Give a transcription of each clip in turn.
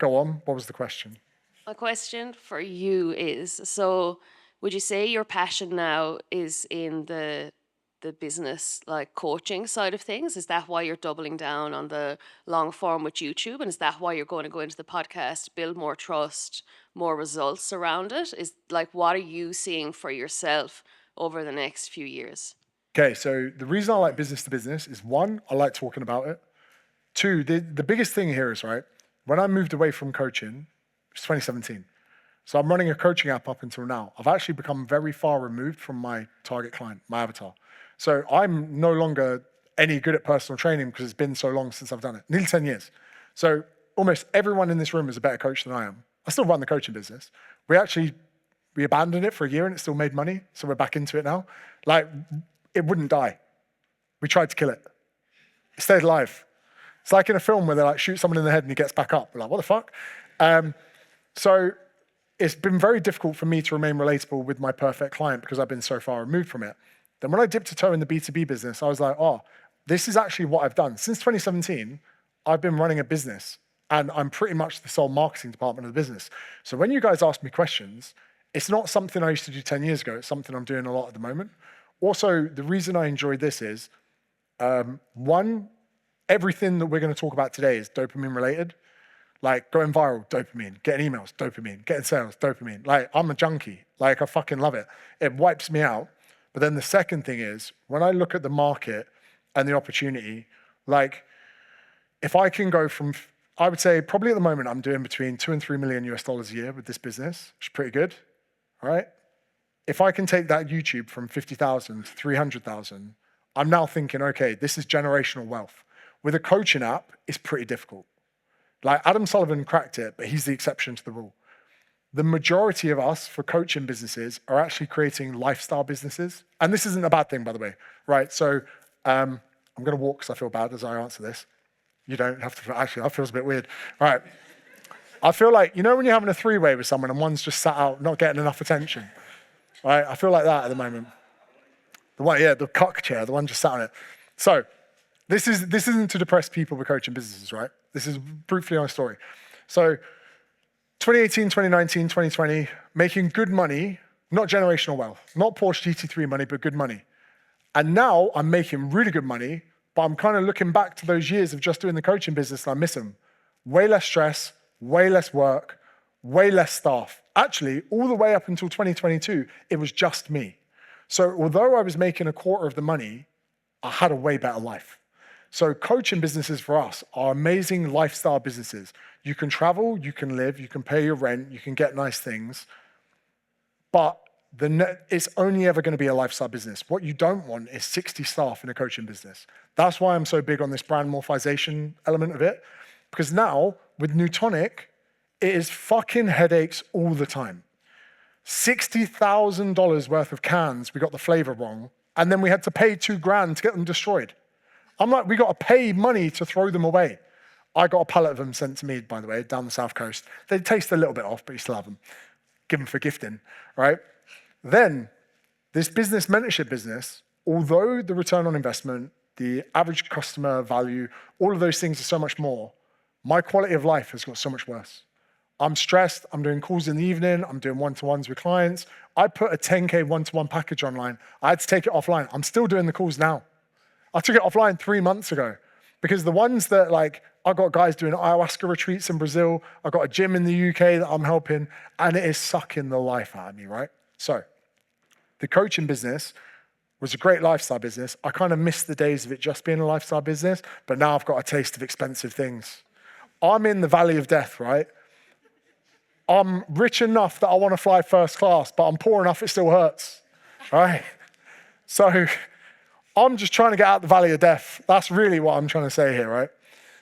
Go on. What was the question? My question for you is, so would you say your passion now is in the business like coaching side of things? Is that why you're doubling down on the long form with YouTube? And is that why you're going to go into the podcast, build more trust, more results around it? Is like, what are you seeing for yourself over the next few years? Okay, so the reason I like business to business is one, I like talking about it. Two, the biggest thing here is, right, when I moved away from coaching, it was 2017. So I'm running a coaching app up until now. I've actually become very far removed from my target client, my avatar. So I'm no longer any good at personal training because it's been so long since I've done it, nearly 10 years. So almost everyone in this room is a better coach than I am. I still run the coaching business. We abandoned it for a year and it still made money. So we're back into it now. Like, it wouldn't die. We tried to kill it. It stayed alive. It's like in a film where they like shoot someone in the head and he gets back up. We're like, what the fuck? So it's been very difficult for me to remain relatable with my perfect client because I've been so far removed from it. Then when I dipped a toe in the B2B business, I was like, oh, this is actually what I've done. Since 2017, I've been running a business and I'm pretty much the sole marketing department of the business. So when you guys ask me questions, it's not something I used to do 10 years ago. It's something I'm doing a lot at the moment. Also, the reason I enjoy this is, one, everything that we're going to talk about today is dopamine related. Like going viral, dopamine. Getting emails, dopamine. Getting sales, dopamine. Like, I'm a junkie. Like, I fucking love it. It wipes me out. But then the second thing is, when I look at the market and the opportunity, like, if I can go from, I would say probably at the moment I'm doing between 2 and 3 million US dollars a year with this business, which is pretty good, right? If I can take that YouTube from 50,000 to 300,000, I'm now thinking, okay, this is generational wealth. With a coaching app, it's pretty difficult. Like, Adam Sullivan cracked it, but he's the exception to the rule. The majority of us for coaching businesses are actually creating lifestyle businesses. And this isn't a bad thing, by the way, right? So I'm going to walk because I feel bad as I answer this. You don't have to, actually, that feels a bit weird. Right. I feel like, you know when you're having a three-way with someone and one's just sat out not getting enough attention? Right? I feel like that at the moment. The one, yeah, the cock chair, the one just sat on it. So this isn't to depress people with coaching businesses, right? This is brutally honest story. So 2018, 2019, 2020, making good money, not generational wealth, not Porsche GT3 money, but good money. And now I'm making really good money, but I'm kind of looking back to those years of just doing the coaching business and I miss them. Way less stress, way less work, way less staff. Actually, all the way up until 2022, it was just me. So although I was making a quarter of the money, I had a way better life. So coaching businesses for us are amazing lifestyle businesses. You can travel, you can live, you can pay your rent, you can get nice things, but it's only ever going to be a lifestyle business. What you don't want is 60 staff in a coaching business. That's why I'm so big on this brand morphization element of it, because now with Newtonic, it is fucking headaches all the time. $60,000 worth of cans, we got the flavor wrong, and then we had to pay $2,000 to get them destroyed. I'm like, we got to pay money to throw them away. I got a pallet of them sent to me, by the way, down the south coast. They taste a little bit off, but you still have them. Give them for gifting, right? Then, this business mentorship business, although the return on investment, the average customer value, all of those things are so much more, my quality of life has got so much worse. I'm stressed, I'm doing calls in the evening, I'm doing one-to-ones with clients. I put a 10K one-to-one package online. I had to take it offline. I'm still doing the calls now. I took it offline 3 months ago because the ones that like, I got guys doing ayahuasca retreats in Brazil, I got a gym in the UK that I'm helping, and it is sucking the life out of me, right? So the coaching business was a great lifestyle business. I kind of missed the days of it just being a lifestyle business, but now I've got a taste of expensive things. I'm in the valley of death, right? I'm rich enough that I want to fly first class, but I'm poor enough it still hurts, right? So I'm just trying to get out the valley of death. That's really what I'm trying to say here, right?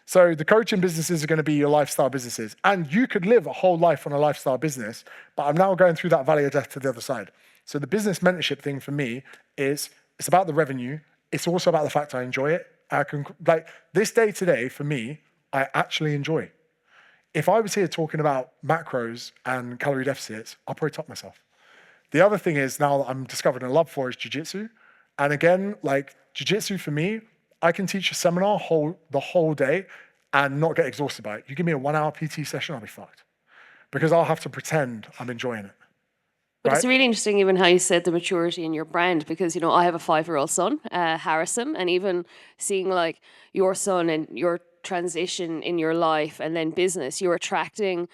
So the coaching businesses are going to be your lifestyle businesses. And you could live a whole life on a lifestyle business, but I'm now going through that valley of death to the other side. So the business mentorship thing for me is, it's about the revenue. It's also about the fact I enjoy it. I can, like, this day to day, for me, I actually enjoy. If I was here talking about macros and calorie deficits, I'll probably top myself. The other thing is now that I'm discovering a love for is jiu-jitsu. And again, like jiu-jitsu for me, I can teach a seminar the whole day and not get exhausted by it. You give me a 1 hour PT session, I'll be fucked. Because I'll have to pretend I'm enjoying it. But it's Right? really interesting, even how you said the maturity in your brand, because I have a 5-year-old son, Harrison, and even seeing like your son and your transition in your life and then business, you're attracting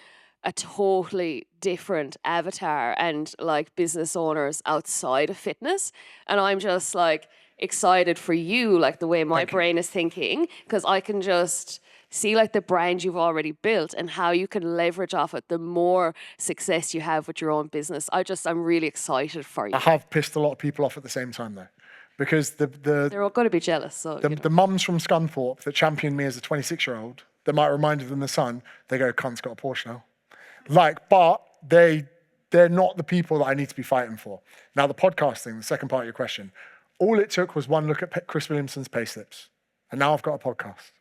a totally different avatar and like business owners outside of fitness. And I'm just like excited for you, like the way my Thank you. brain is thinking, because I can just see like the brand you've already built and how you can leverage off it the more success you have with your own business. I'm really excited for you. I have pissed a lot of people off at the same time though. Because They're all going to be jealous. So, the mums from Scunthorpe that championed me as a 26-year-old, that might remind them of the son, they go, cunt's got a Porsche now. Like, but they're not the people that I need to be fighting for. Now, the podcast thing, the second part of your question, all it took was one look at Chris Williamson's payslips. And now I've got a podcast.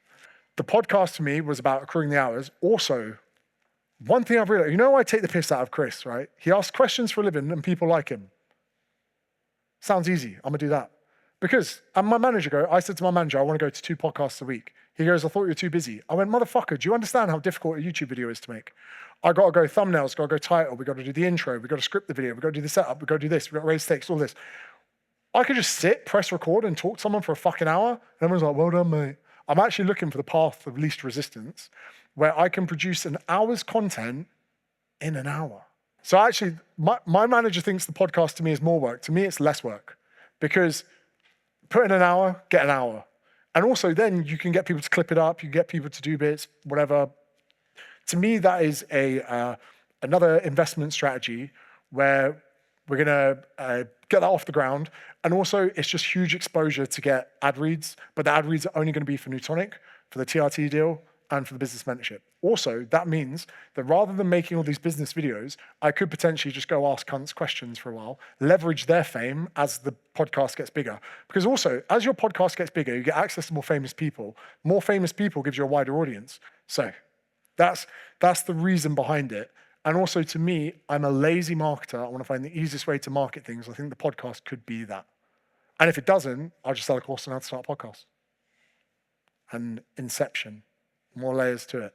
The podcast to me was about accruing the hours. Also, one thing I've realized, I take the piss out of Chris, right? He asks questions for a living and people like him. Sounds easy. I'm gonna do that. Because, and I said to my manager, I want to go to 2 podcasts a week. He goes, I thought you were too busy. I went, motherfucker, do you understand how difficult a YouTube video is to make? I got to go thumbnails, got to go title, we got to do the intro, we got to script the video, we got to do the setup, we got to do this, we got to raise stakes, all this. I could just sit, press record, and talk to someone for a fucking hour. And everyone's like, well done, mate. I'm actually looking for the path of least resistance where I can produce an hour's content in an hour. So actually, my manager thinks the podcast to me is more work. To me, it's less work because put in an hour, get an hour. And also then you can get people to clip it up, you get people to do bits, whatever. To me, that is another investment strategy where we're gonna get that off the ground. And also it's just huge exposure to get ad reads, but the ad reads are only gonna be for Newtonic, for the TRT deal, and for the business mentorship. Also, that means that rather than making all these business videos, I could potentially just go ask cunts questions for a while, leverage their fame as the podcast gets bigger. Because also, as your podcast gets bigger, you get access to more famous people. More famous people gives you a wider audience. So that's the reason behind it. And also to me, I'm a lazy marketer. I want to find the easiest way to market things. I think the podcast could be that. And if it doesn't, I'll just sell a course on how to start a podcast. And inception, more layers to it.